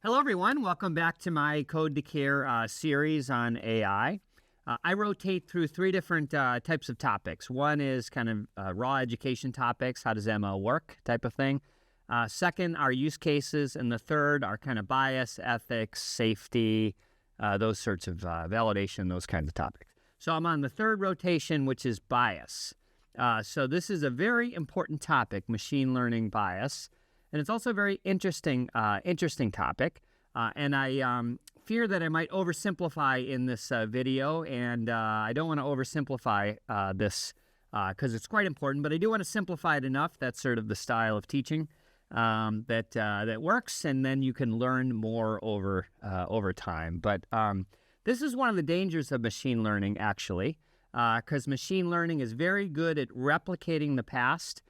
Hello, everyone. Welcome back to my Code to Care series on AI. I rotate through three different types of topics. One is kind of raw education topics, how does ML work type of thing. Second are use cases, and the third are kind of bias, ethics, safety, those sorts of validation, those kinds of topics. So I'm on the third rotation, which is bias. So this is a very important topic, machine learning bias. And it's also a very interesting topic. And I fear that I might oversimplify in this video, and I don't want to oversimplify this because it's quite important, but I do want to simplify it enough. That's sort of the style of teaching that works, and then you can learn more over time. But this is one of the dangers of machine learning, actually, because machine learning is very good at replicating the past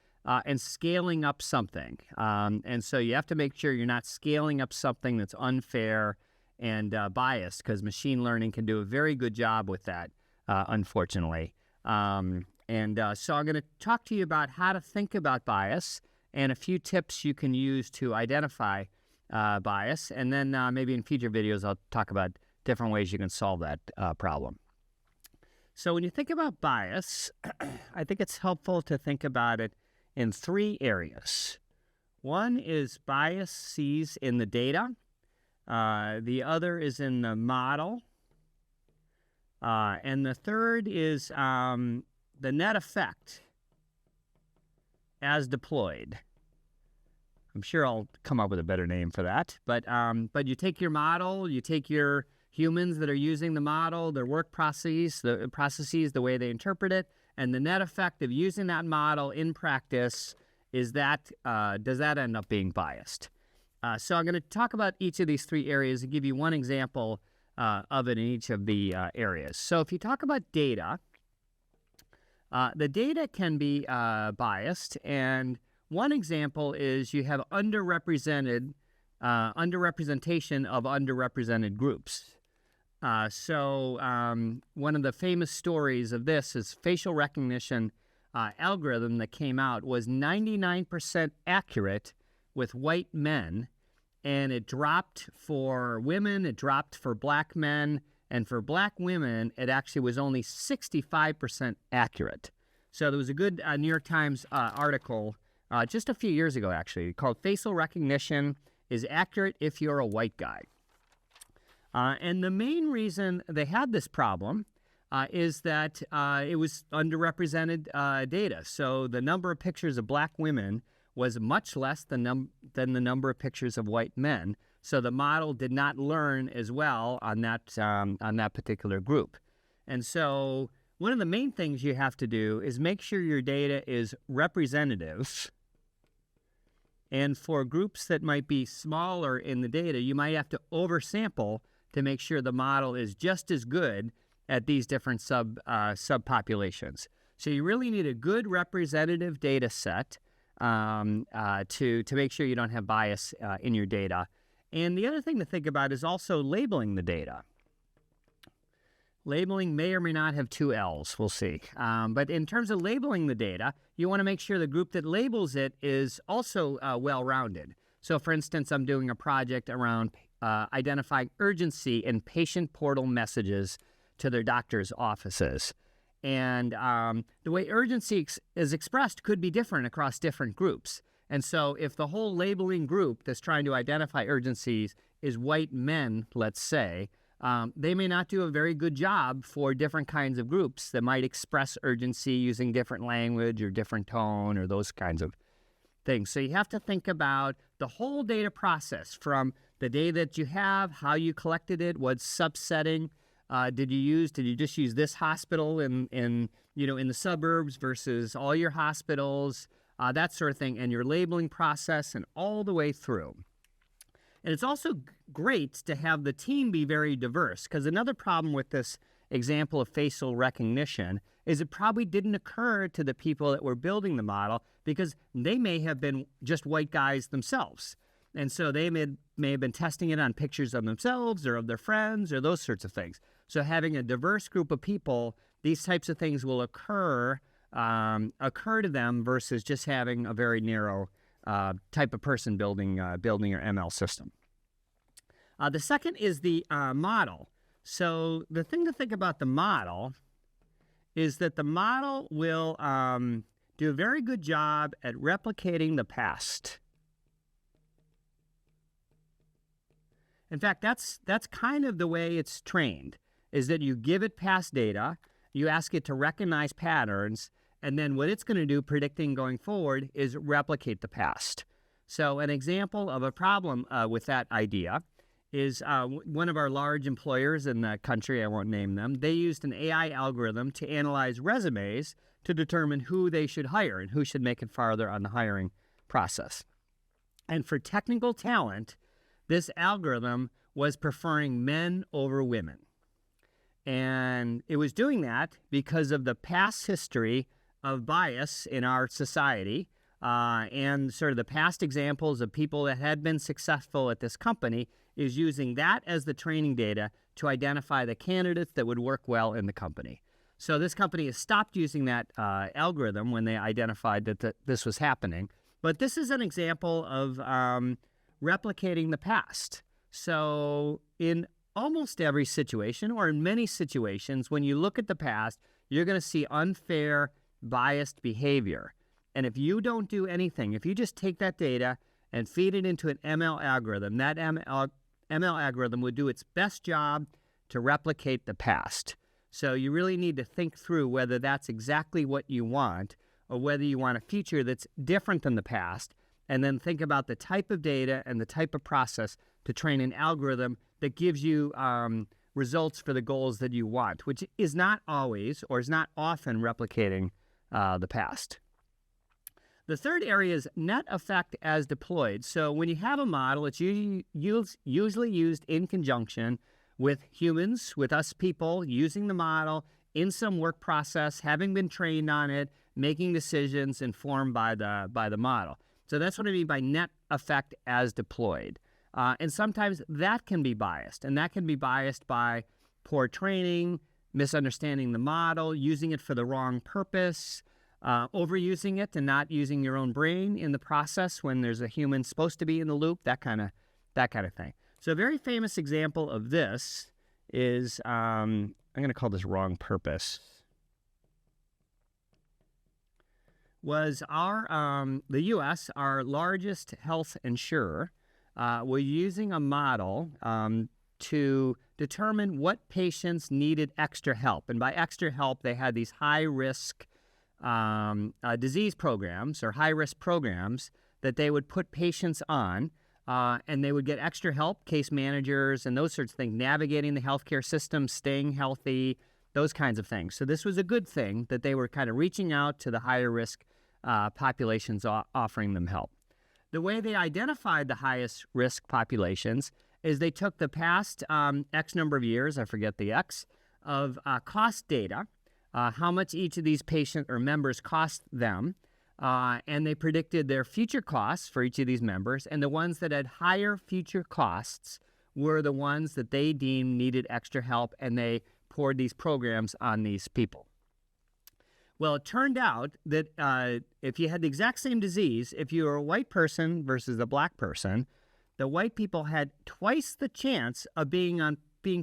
and scaling up something. And so you have to make sure you're not scaling up something that's unfair and biased, because machine learning can do a very good job with that, unfortunately. So I'm going to talk to you about how to think about bias and a few tips you can use to identify bias. And then maybe in future videos, I'll talk about different ways you can solve that problem. So when you think about bias, I think it's helpful to think about it in three areas. One is biases in the data. The other is in the model. And the third is the net effect as deployed. I'm sure I'll come up with a better name for that. But you take your model, you take your humans that are using the model, their work processes, the way they interpret it, and the net effect of using that model in practice is that, does that end up being biased? So I'm going to talk about each of these three areas and give you one example of it in each of the areas. So if you talk about data, the data can be biased, and one example is you have underrepresentation of underrepresented groups. So one of the famous stories of this is facial recognition algorithm that came out was 99% accurate with white men, and it dropped for women, it dropped for black men, and for black women, it actually was only 65% accurate. So there was a good New York Times article just a few years ago, actually, called Facial Recognition is Accurate If You're a White Guy. And the main reason they had this problem is that it was underrepresented data. So the number of pictures of black women was much less than the number of pictures of white men. So the model did not learn as well on that particular group. And so one of the main things you have to do is make sure your data is representative. And for groups that might be smaller in the data, you might have to oversample to make sure the model is just as good at these different subpopulations. So you really need a good representative data set to make sure you don't have bias in your data. And the other thing to think about is also labeling the data. Labeling may or may not have two L's, we'll see. But in terms of labeling the data, you want to make sure the group that labels it is also well-rounded. So for instance, I'm doing a project around identifying urgency in patient portal messages to their doctor's offices. And the way urgency is expressed could be different across different groups. And so if the whole labeling group that's trying to identify urgencies is white men, let's say, they may not do a very good job for different kinds of groups that might express urgency using different language or different tone or those kinds of things. So you have to think about the whole data process, from the data that you have, how you collected it, what subsetting did you use? Did you just use this hospital in the suburbs versus all your hospitals, that sort of thing, and your labeling process, and all the way through. And it's also great to have the team be very diverse, because another problem with this example of facial recognition is it probably didn't occur to the people that were building the model, because they may have been just white guys themselves. And so they may have been testing it on pictures of themselves or of their friends or those sorts of things. So having a diverse group of people, these types of things will occur to them versus just having a very narrow type of person building your ML system. The second is the model. So the thing to think about the model is that the model will do a very good job at replicating the past. In fact, that's kind of the way it's trained, is that you give it past data, you ask it to recognize patterns, and then what it's going to do predicting going forward is replicate the past. So an example of a problem with that idea is one of our large employers in the country, I won't name them, they used an AI algorithm to analyze resumes to determine who they should hire and who should make it farther on the hiring process. And for technical talent, this algorithm was preferring men over women. And it was doing that because of the past history of bias in our society and sort of the past examples of people that had been successful at this company is using that as the training data to identify the candidates that would work well in the company. So this company has stopped using that algorithm when they identified that this was happening. But this is an example of replicating the past. So in almost every situation, or in many situations, when you look at the past, you're going to see unfair, biased behavior. And if you don't do anything, if you just take that data and feed it into an ML algorithm, that ML algorithm would do its best job to replicate the past. So you really need to think through whether that's exactly what you want or whether you want a future that's different than the past, and then think about the type of data and the type of process to train an algorithm that gives you results for the goals that you want, which is not always or is not often replicating the past. The third area is net effect as deployed. So when you have a model, it's usually used in conjunction with humans, with us people, using the model in some work process, having been trained on it, making decisions informed by the model. So that's what I mean by net effect as deployed. And sometimes that can be biased, and that can be biased by poor training, misunderstanding the model, using it for the wrong purpose, overusing it and not using your own brain in the process when there's a human supposed to be in the loop, that kind of thing. So a very famous example of this is, I'm going to call this wrong purpose, was the U.S., our largest health insurer, were using a model to determine what patients needed extra help. And by extra help, they had these high-risk disease programs or high-risk programs that they would put patients on, and they would get extra help, case managers and those sorts of things, navigating the healthcare system, staying healthy, those kinds of things. So this was a good thing that they were kind of reaching out to the higher-risk populations, offering them help. The way they identified the highest risk populations is they took the past X number of years, I forget the X, of cost data, how much each of these patients or members cost them, and they predicted their future costs for each of these members, and the ones that had higher future costs were the ones that they deemed needed extra help, and they poured these programs on these people. Well, it turned out that if you had the exact same disease, if you were a white person versus a black person, the white people had twice the chance of being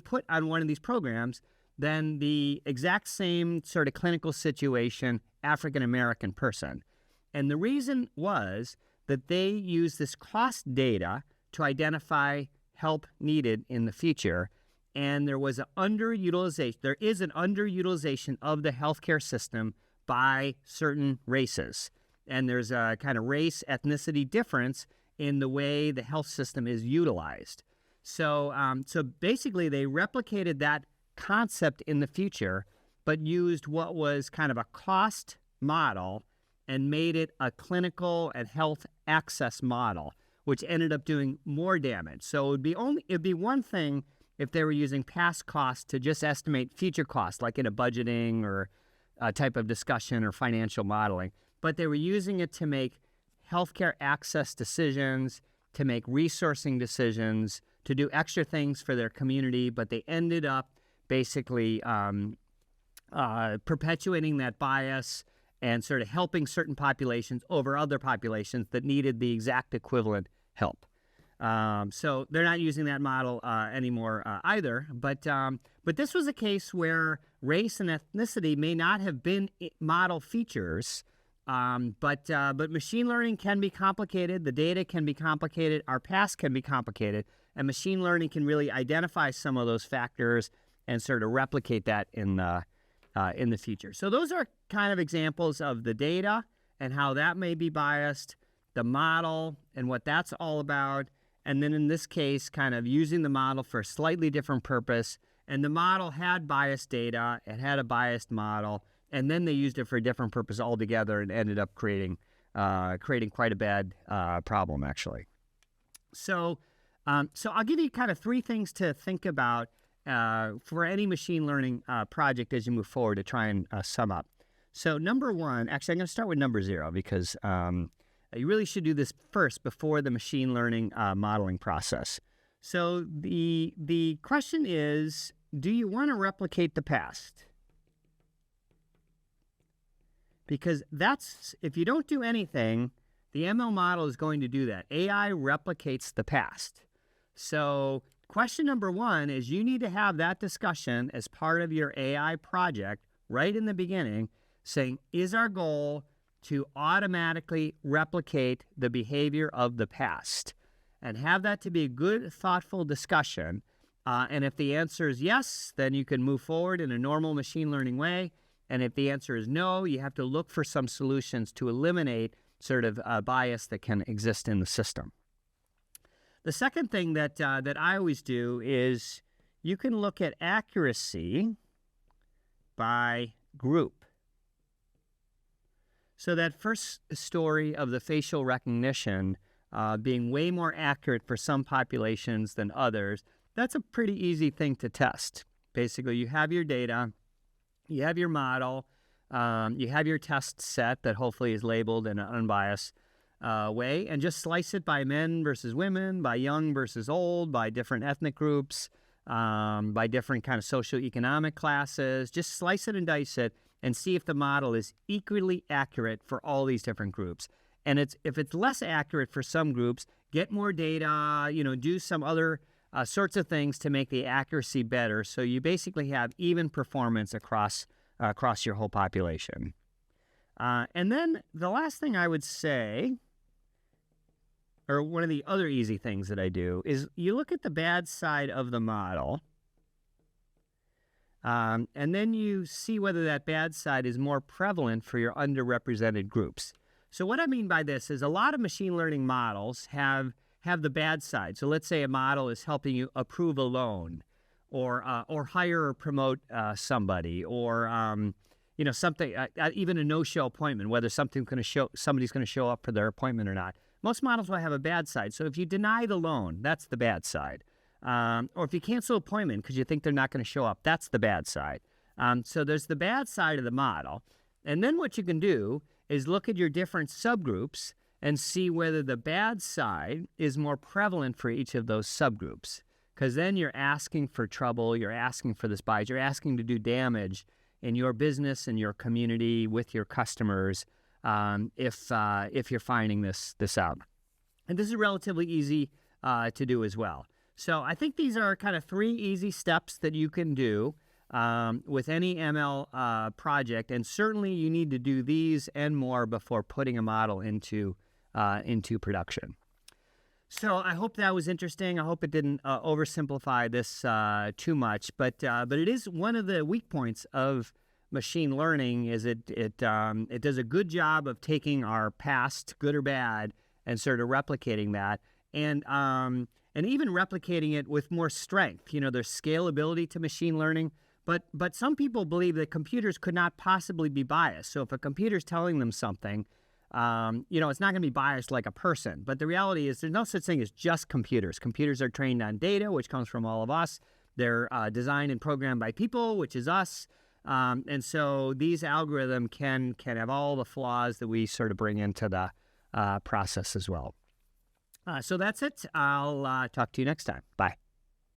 put on one of these programs than the exact same sort of clinical situation African-American person. And the reason was that they used this cost data to identify help needed in the future, and there is an underutilization of the healthcare system by certain races. And there's a kind of race ethnicity difference in the way the health system is utilized. So basically they replicated that concept in the future, but used what was kind of a cost model and made it a clinical and health access model, which ended up doing more damage. So it'd be one thing if they were using past costs to just estimate future costs, like in a budgeting or a type of discussion or financial modeling, but they were using it to make healthcare access decisions, to make resourcing decisions, to do extra things for their community, but they ended up basically perpetuating that bias and sort of helping certain populations over other populations that needed the exact equivalent help. So they're not using that model anymore either. But this was a case where race and ethnicity may not have been model features, but machine learning can be complicated. The data can be complicated. Our past can be complicated, and machine learning can really identify some of those factors and sort of replicate that in the future. So those are kind of examples of the data and how that may be biased, the model and what that's all about. And then in this case, kind of using the model for a slightly different purpose. And the model had biased data, it had a biased model, and then they used it for a different purpose altogether and ended up creating quite a bad problem, actually. So I'll give you kind of three things to think about for any machine learning project as you move forward to try and sum up. So number one, actually I'm going to start with number 0 because you really should do this first before the machine learning modeling process. So the question is, do you want to replicate the past? Because if you don't do anything, the ML model is going to do that. AI replicates the past. So question number 1 is you need to have that discussion as part of your AI project right in the beginning, saying, is our goal to automatically replicate the behavior of the past? And have that to be a good, thoughtful discussion. And if the answer is yes, then you can move forward in a normal machine learning way. And if the answer is no, you have to look for some solutions to eliminate sort of bias that can exist in the system. The second thing that I always do is you can look at accuracy by group. So that first story of the facial recognition being way more accurate for some populations than others, that's a pretty easy thing to test. Basically, you have your data, you have your model, you have your test set that hopefully is labeled in an unbiased way, and just slice it by men versus women, by young versus old, by different ethnic groups, by different kind of socioeconomic classes. Just slice it and dice it and see if the model is equally accurate for all these different groups. And if it's less accurate for some groups, get more data, do some other sorts of things to make the accuracy better. So you basically have even performance across your whole population. And then the last thing I would say, or one of the other easy things that I do, is you look at the bad side of the model, and then you see whether that bad side is more prevalent for your underrepresented groups. So what I mean by this is a lot of machine learning models have the bad side. So let's say a model is helping you approve a loan, or hire or promote somebody, or something, even a no-show appointment, whether somebody's going to show up for their appointment or not. Most models will have a bad side. So if you deny the loan, that's the bad side. Or if you cancel an appointment because you think they're not going to show up, that's the bad side. So there's the bad side of the model. And then what you can do is look at your different subgroups and see whether the bad side is more prevalent for each of those subgroups. Because then you're asking for trouble, you're asking for this bias, you're asking to do damage in your business and your community with your customers if you're finding this out. And this is relatively easy to do as well. So I think these are kind of 3 easy steps that you can do with any ML project, and certainly you need to do these and more before putting a model into production. So I hope that was interesting. I hope it didn't oversimplify this too much, but it is one of the weak points of machine learning. Is it does a good job of taking our past, good or bad, and sort of replicating that, and even replicating it with more strength. There's scalability to machine learning. But some people believe that computers could not possibly be biased. So if a computer's telling them something, it's not going to be biased like a person. But the reality is there's no such thing as just computers. Computers are trained on data, which comes from all of us. They're designed and programmed by people, which is us. And so these algorithms can have all the flaws that we sort of bring into the process as well. So that's it. I'll talk to you next time. Bye.